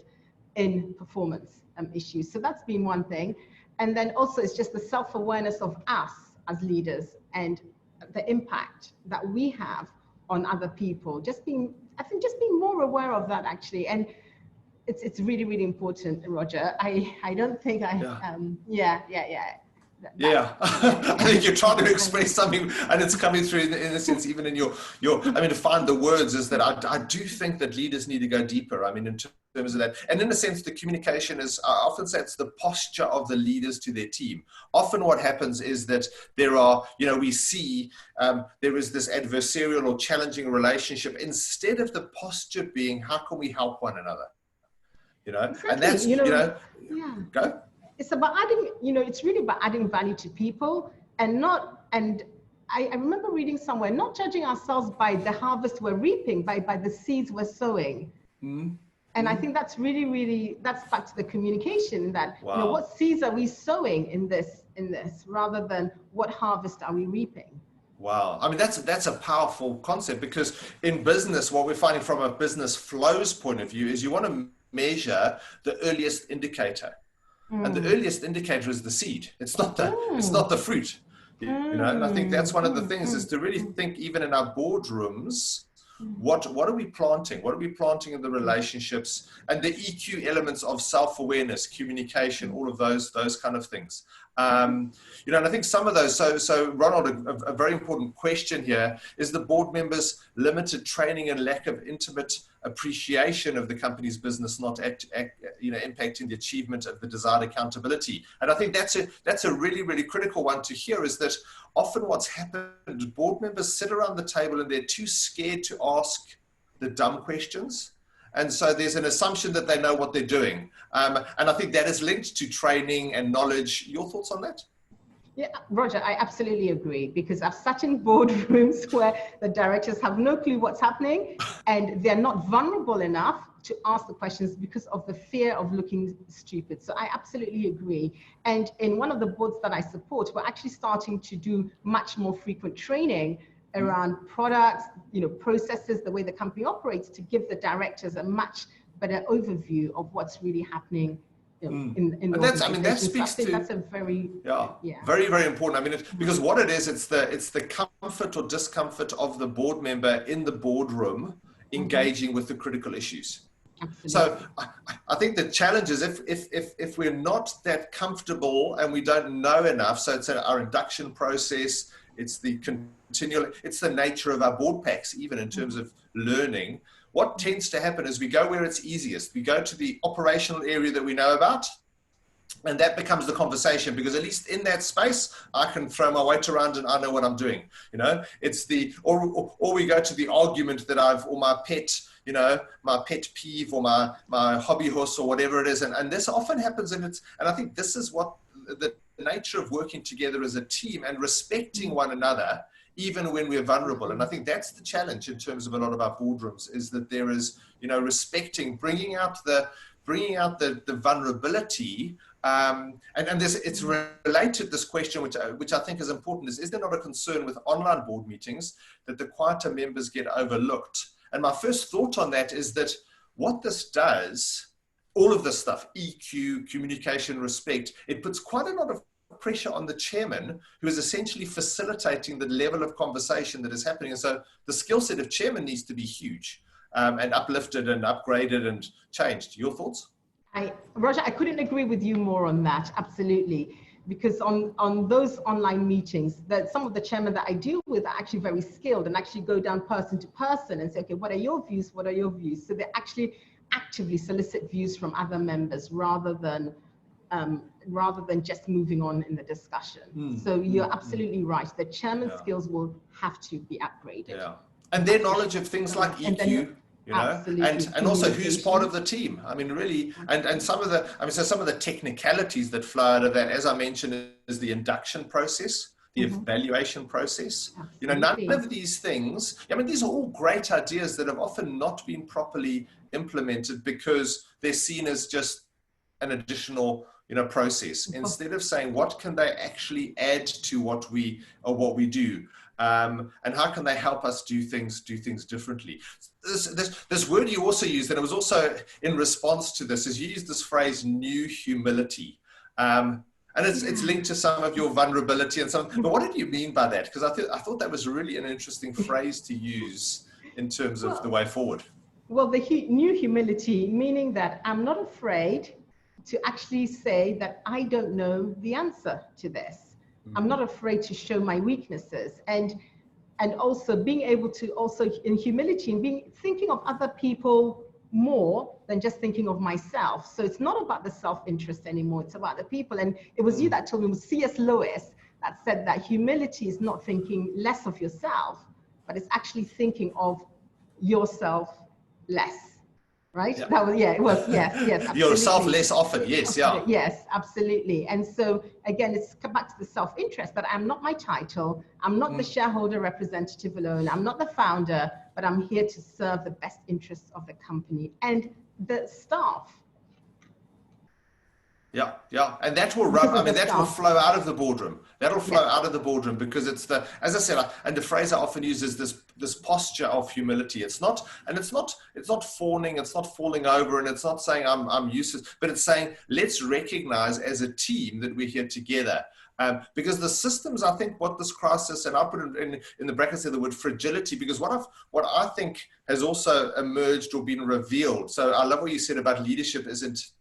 in performance issues. So that's been one thing. And then also it's just the self-awareness of us as leaders and the impact that we have on other people. I think just being more aware of that actually. And it's really, really important, Roger. I don't think yeah. I think you're trying to express something and it's coming through in a sense, even in your, I mean, to find the words is that I do think that leaders need to go deeper. I mean, in terms of that. And in a sense, the communication is, I often say it's the posture of the leaders to their team. Often what happens is that there are, we see there is this adversarial or challenging relationship instead of the posture being, how can we help one another? Exactly. And that's, go. It's about adding, it's really about adding value to people and I remember reading somewhere, not judging ourselves by the harvest we're reaping, by the seeds we're sowing. Mm-hmm. And I think that's really, really, that's back to the communication that, what seeds are we sowing in this, rather than what harvest are we reaping? Wow. I mean, that's a powerful concept, because in business, what we're finding from a business flows point of view is you want to measure the earliest indicator. And the earliest indicator is the seed. It's not the fruit. And I think that's one of the things is to really think, even in our boardrooms, what are we planting? What are we planting in the relationships and the EQ elements of self-awareness, communication, all of those kind of things. And I think some of those, so Ronald, a very important question here is the board members' limited training and lack of intimate appreciation of the company's business not impacting the achievement of the desired accountability. And I think that's a really, really critical one to hear, is that often what's happened, board members sit around the table and they're too scared to ask the dumb questions. And so there's an assumption that they know what they're doing. And I think that is linked to training and knowledge. Your thoughts on that? Yeah, Roger, I absolutely agree, because I've sat in boardrooms where the directors have no clue what's happening and they're not vulnerable enough to ask the questions because of the fear of looking stupid. So I absolutely agree. And in one of the boards that I support, we're actually starting to do much more frequent training around products, processes, the way the company operates, to give the directors a much better overview of what's really happening in the and that speaks to, that's a very very, very important. I mean, because what it is, it's the comfort or discomfort of the board member in the boardroom engaging with the critical issues. Absolutely. So I think the challenge is if we're not that comfortable and we don't know enough, so it's our induction process, it's the continual, it's the nature of our board packs, even in terms of learning. What tends to happen is we go where it's easiest. We go to the operational area that we know about, and that becomes the conversation, because at least in that space, I can throw my weight around and I know what I'm doing. It's or we go to the argument that or my pet, my pet peeve or my hobby horse or whatever it is. And this often happens, and I think this is what the nature of working together as a team and respecting one another, even when we're vulnerable. And I think that's the challenge in terms of a lot of our boardrooms, is that there is, respecting, bringing out the vulnerability. And it's related, this question, which I think is important, is there not a concern with online board meetings that the quieter members get overlooked? And my first thought on that is that what this does, all of this stuff, EQ, communication, respect, it puts quite a lot of pressure on the chairman, who is essentially facilitating the level of conversation that is happening. And so the skill set of chairman needs to be huge, and uplifted and upgraded and changed. Your thoughts? Roger, I couldn't agree with you more on that. Absolutely. Because on those online meetings, that some of the chairmen that I deal with are actually very skilled and actually go down person to person and say, okay, what are your views? What are your views? So they actually actively solicit views from other members rather than just moving on in the discussion. So you're absolutely right. The chairman's skills will have to be upgraded. Yeah. And their knowledge of things like EQ, and also who's part of the team. I mean, really, and some of the technicalities that flow out of that, as I mentioned, is the induction process, the evaluation process. None of these things, these are all great ideas that have often not been properly implemented because they're seen as just an additional process, instead of saying what can they actually add to what we do, and how can they help us do things differently. This word you also used, and it was also in response to this, is you used this phrase new humility, and it's linked to some of your vulnerability and some. But what did you mean by that? Because I thought that was really an interesting phrase to use in terms of the way forward. Well, the new humility, meaning that I'm not afraid to actually say that I don't know the answer to this. I'm not afraid to show my weaknesses, and also being able to also in humility and thinking of other people more than just thinking of myself. So it's not about the self-interest anymore, it's about the people. And it was you that told me, it was C.S. Lewis that said that humility is not thinking less of yourself, but it's actually thinking of yourself less. Right? Yeah. That was, it was, yes, absolutely. Yourself less often, yes, yeah. Yes, absolutely. And so again, it's come back to the self-interest, that I'm not my title, I'm not the shareholder representative alone, I'm not the founder, but I'm here to serve the best interests of the company and the staff. Yeah, and that will rub. I mean, that will flow out of the boardroom. That'll flow out of the boardroom, because it's as I said, and the phrase I often use is this posture of humility. It's not fawning, it's not falling over, and it's not saying I'm useless, but it's saying let's recognize as a team that we're here together. Because the systems, I think, what this crisis, and I put it in the brackets there the word fragility, because what I think has also emerged or been revealed. So I love what you said about leadership isn't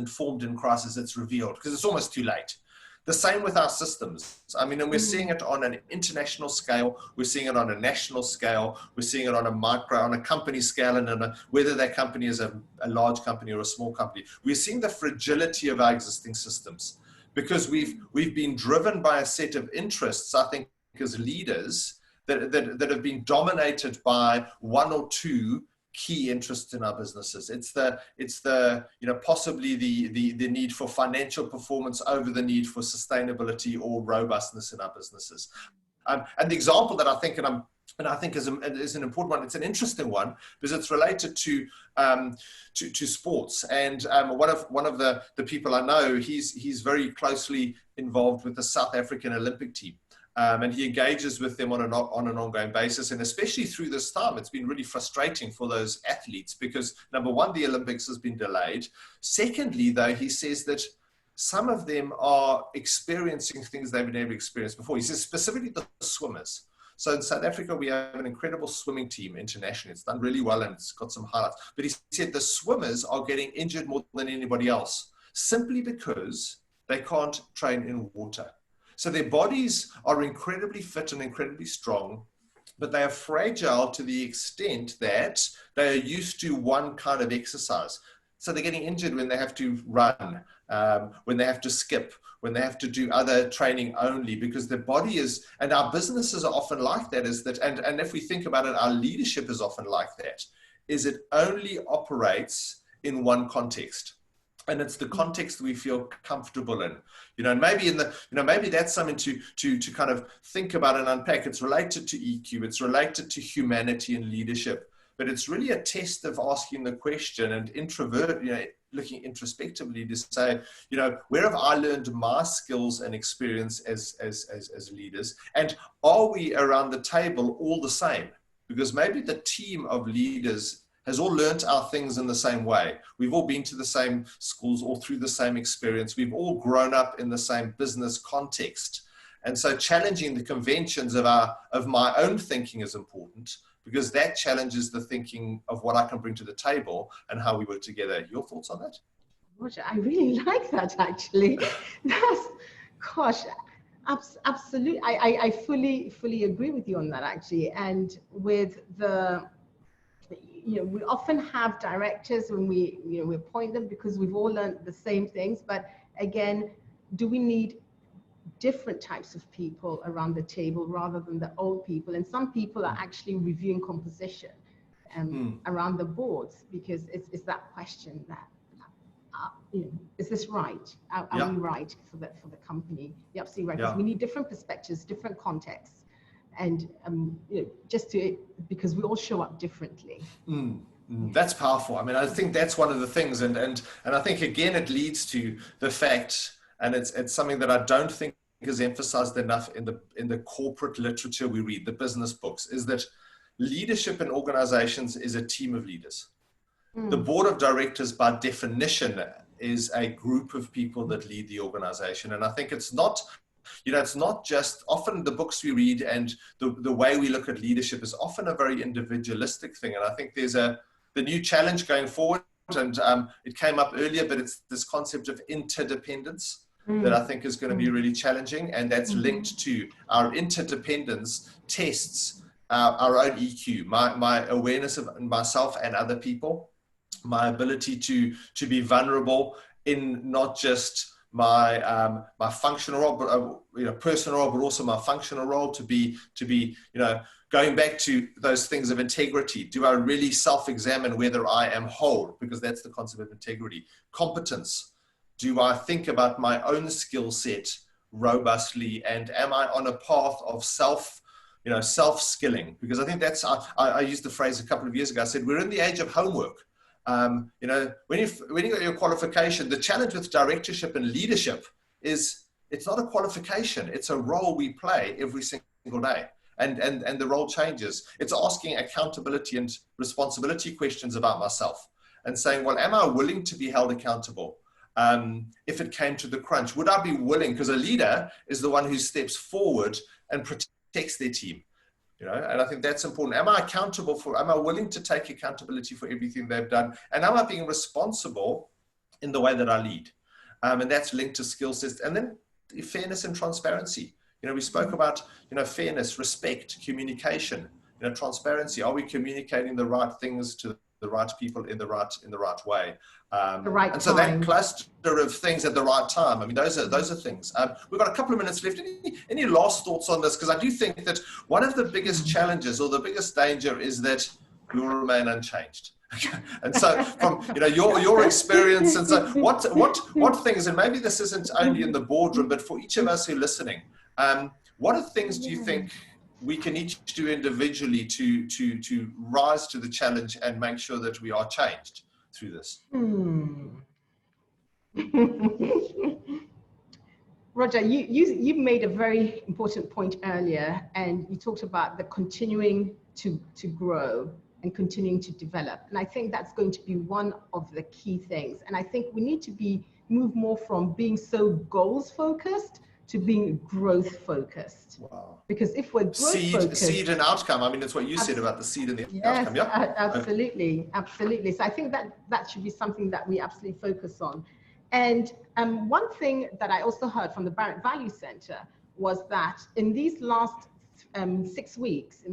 formed in crisis, it's revealed, because it's almost too late. The same with our systems. I mean, and we're seeing it on an international scale, we're seeing it on a national scale, we're seeing it on a company scale, and whether that company is a large company or a small company. We're seeing the fragility of our existing systems, because we've been driven by a set of interests, I think, as leaders that have been dominated by one or two key interests in our businesses. It's the possibly the need for financial performance over the need for sustainability or robustness in our businesses. And the example that I think is an important one. It's an interesting one because it's related to sports. And one of the people I know, he's very closely involved with the South African Olympic team. And he engages with them on an ongoing basis. And especially through this time, it's been really frustrating for those athletes because, number one, the Olympics has been delayed. Secondly, though, he says that some of them are experiencing things they've never experienced before. He says specifically the swimmers. So in South Africa, we have an incredible swimming team internationally. It's done really well and it's got some highlights. But he said the swimmers are getting injured more than anybody else simply because they can't train in water. So their bodies are incredibly fit and incredibly strong, but they are fragile to the extent that they are used to one kind of exercise. So they're getting injured when they have to run, when they have to skip, when they have to do other training only, because their body is, and our businesses are often like that, and if we think about it, our leadership is often like that, is it only operates in one context. And it's the context we feel comfortable in, and maybe maybe that's something to kind of think about and unpack. It's related to EQ, it's related to humanity and leadership, but it's really a test of asking the question and looking introspectively to say, where have I learned my skills and experience as leaders? And are we around the table all the same? Because maybe the team of leaders has all learnt our things in the same way. We've all been to the same schools, all through the same experience. We've all grown up in the same business context. And so challenging the conventions of my own thinking is important, because that challenges the thinking of what I can bring to the table and how we work together. Your thoughts on that? Roger, I really like that, actually. Absolutely. I fully agree with you on that, actually. And with we often have directors when we appoint them because we've all learned the same things. But again, do we need different types of people around the table rather than the old people? And some people are actually reviewing composition around the boards, because it's that question that, is this right? Are we right for the company? You're absolutely right. Yeah. We need different perspectives, different contexts. And because we all show up differently. That's powerful. I mean, I think that's one of the things, and I think again it leads to the fact, and it's something that I don't think is emphasized enough in the corporate literature we read, the business books, is that leadership in organizations is a team of leaders. The board of directors, by definition, is a group of people that lead the organization, and I think it's not. It's not just, often the books we read and the way we look at leadership is often a very individualistic thing. And I think there's the new challenge going forward, and it came up earlier, but it's this concept of interdependence that I think is going to be really challenging. And that's linked to our interdependence tests our own EQ, my awareness of myself and other people, my ability to be vulnerable in not just my functional role, but personal role, but also my functional role, to be going back to those things of integrity. Do I really self-examine whether I am whole? Because that's the concept of integrity. Competence. Do I think about my own skill set robustly, and am I on a path of self-skilling? Because I think that's, I used the phrase a couple of years ago. I said, we're in the age of homework. When you got your qualification, the challenge with directorship and leadership is it's not a qualification. It's a role we play every single day. And the role changes. It's asking accountability and responsibility questions about myself and saying, well, am I willing to be held accountable? If it came to the crunch, would I be willing? Because a leader is the one who steps forward and protects their team. And I think that's important. Am I willing to take accountability for everything they've done? And am I being responsible in the way that I lead? And that's linked to skill sets. And then fairness and transparency. We spoke about, fairness, respect, communication, transparency. Are we communicating the right things to the right people in the right way? And so that cluster of things at the right time. I mean, those are things. We've got a couple of minutes left. Any last thoughts on this? Because I do think that one of the biggest challenges or the biggest danger is that you'll remain unchanged. And so from your experience, and so what things, and maybe this isn't only in the boardroom, but for each of us who are listening, what are things do you think we can each do individually to rise to the challenge and make sure that we are changed through this? Roger, you made a very important point earlier, and you talked about the continuing to grow and continuing to develop. And I think that's going to be one of the key things. And I think we need to move more from being so goals focused to being growth focused. Wow. Because if we're growth focused, seed and outcome. I mean, it's what you said about the seed and the outcome. Yeah, absolutely. So I think that should be something that we absolutely focus on. And one thing that I also heard from the Barrett Value Center was that in these last 6 weeks,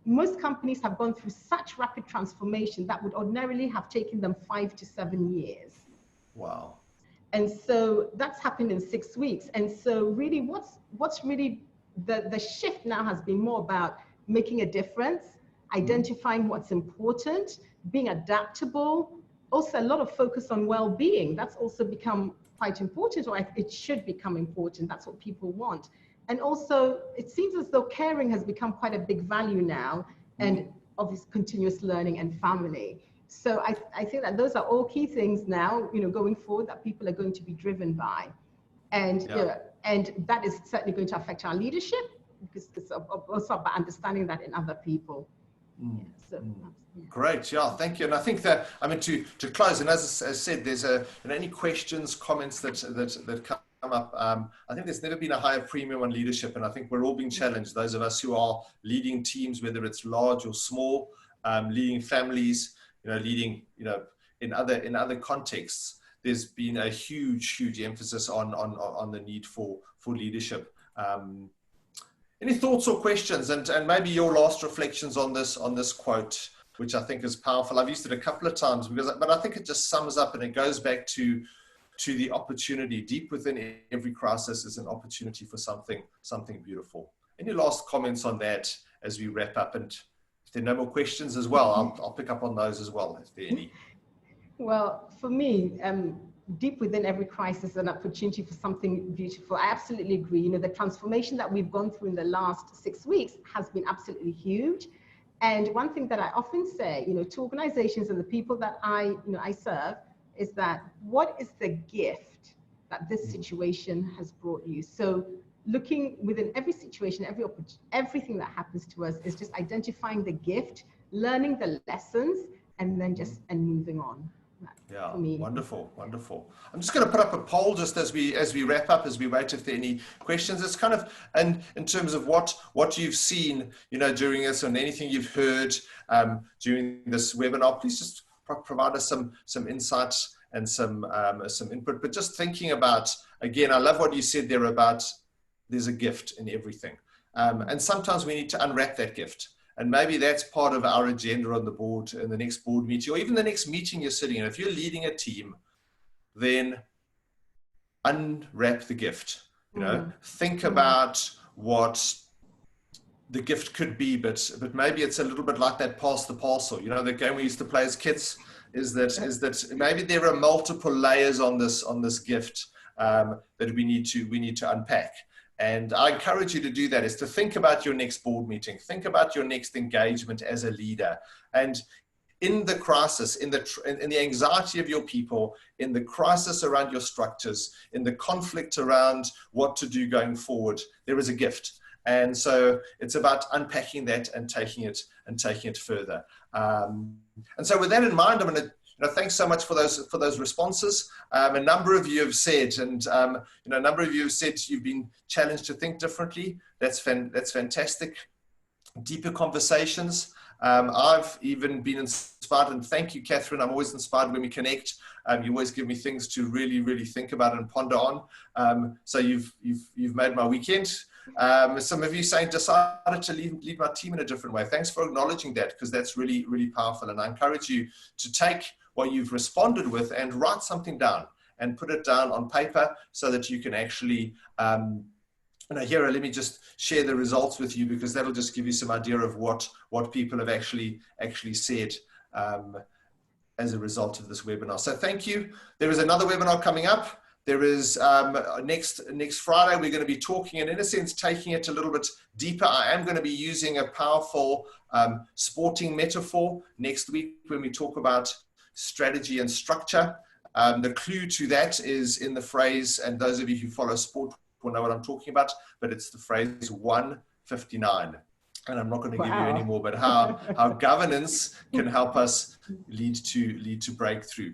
most companies have gone through such rapid transformation that would ordinarily have taken them 5 to 7 years. Wow. And so that's happened in 6 weeks. And so really what's really the shift now has been more about making a difference, identifying what's important, being adaptable, also a lot of focus on well-being. That's also become quite important, or it should become important. That's what people want. And also it seems as though caring has become quite a big value now, and obviously continuous learning and family. So I think that those are all key things now, going forward, that people are going to be driven by. And, and that is certainly going to affect our leadership, because it's also about understanding that in other people. Great. Yeah, thank you. And I think that, I mean, to close, and as I said, there's any questions, comments that come up. I think there's never been a higher premium on leadership. And I think we're all being challenged, those of us who are leading teams, whether it's large or small, leading families, leading, in other contexts. There's been a huge emphasis on the need for leadership. Any thoughts or questions, and maybe your last reflections on this quote, which I think is powerful. I've used it a couple of times, but I think it just sums up, and it goes back to the opportunity. Deep within every crisis is an opportunity for something beautiful. Any last comments on that as we wrap up? And if there are no more questions as well, I'll pick up on those as well, if there are any. Well, for me, deep within every crisis is an opportunity for something beautiful. I absolutely agree. The transformation that we've gone through in the last 6 weeks has been absolutely huge. And one thing that I often say, to organizations and the people that I serve is that what is the gift that this situation has brought you? So looking within every situation, everything that happens to us is just identifying the gift, learning the lessons, and then and moving on. Yeah, wonderful, wonderful. I'm just going to put up a poll just as we wrap up, as we wait if there are any questions. It's kind of, and in terms of what you've seen, during this, and anything you've heard during this webinar, please just provide us some insights and some input. But just thinking about, again, I love what you said there about there's a gift in everything, and sometimes we need to unwrap that gift. And maybe that's part of our agenda on the board in the next board meeting, or even the next meeting you're sitting in. If you're leading a team, then unwrap the gift. Think about what the gift could be, but maybe it's a little bit like that pass the parcel. The game we used to play as kids is that maybe there are multiple layers on this gift that we need to unpack. And I encourage you to do that, is to think about your next board meeting, think about your next engagement as a leader. And in the crisis, in the anxiety of your people, in the crisis around your structures, in the conflict around what to do going forward, there is a gift. And so it's about unpacking that and taking it further. And so with that in mind, I'm going to thanks so much for those responses. A number of you have said, and a number of you have said you've been challenged to think differently. That's fantastic. Deeper conversations. I've even been inspired, and thank you, Catherine. I'm always inspired when we connect. You always give me things to really, really think about and ponder on. So you've made my weekend. Some of you saying decided to lead my team in a different way. Thanks for acknowledging that, because that's really, really powerful. And I encourage you to take what you've responded with and write something down and put it down on paper so that you can actually, here, let me just share the results with you, because that'll just give you some idea of what people have actually said as a result of this webinar. So thank you. There is another webinar coming up. There is next Friday, we're going to be talking, and in a sense, taking it a little bit deeper. I am going to be using a powerful sporting metaphor next week when we talk about strategy and structure. The clue to that is in the phrase, and those of you who follow sport will know what I'm talking about, but it's the phrase 159. And I'm not going to give you any more, but how governance can help us lead to breakthrough.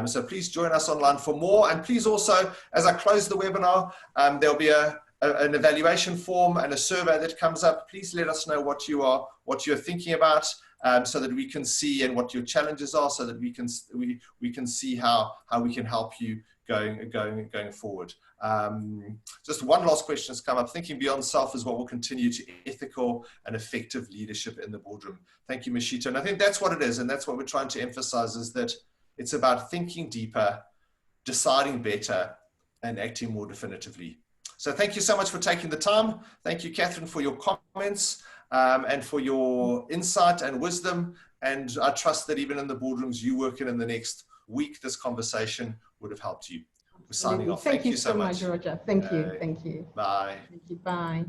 So please join us online for more. And please also, as I close the webinar, there'll be an evaluation form and a survey that comes up. Please let us know what you're thinking about, so that we can see, and what your challenges are, so that we can see how we can help you going forward. Just one last question has come up. Thinking beyond self is what will continue to ethical and effective leadership in the boardroom. Thank you, Mashita. And I think that's what it is, and that's what we're trying to emphasize, is that it's about thinking deeper, deciding better, and acting more definitively. So thank you so much for taking the time. Thank you, Catherine, for your comments and for your insight and wisdom. And I trust that even in the boardrooms you work in the next week, this conversation would have helped you. We're signing off. Thank you so much, Roger. Thank you. Thank you. Bye. Thank you. Bye.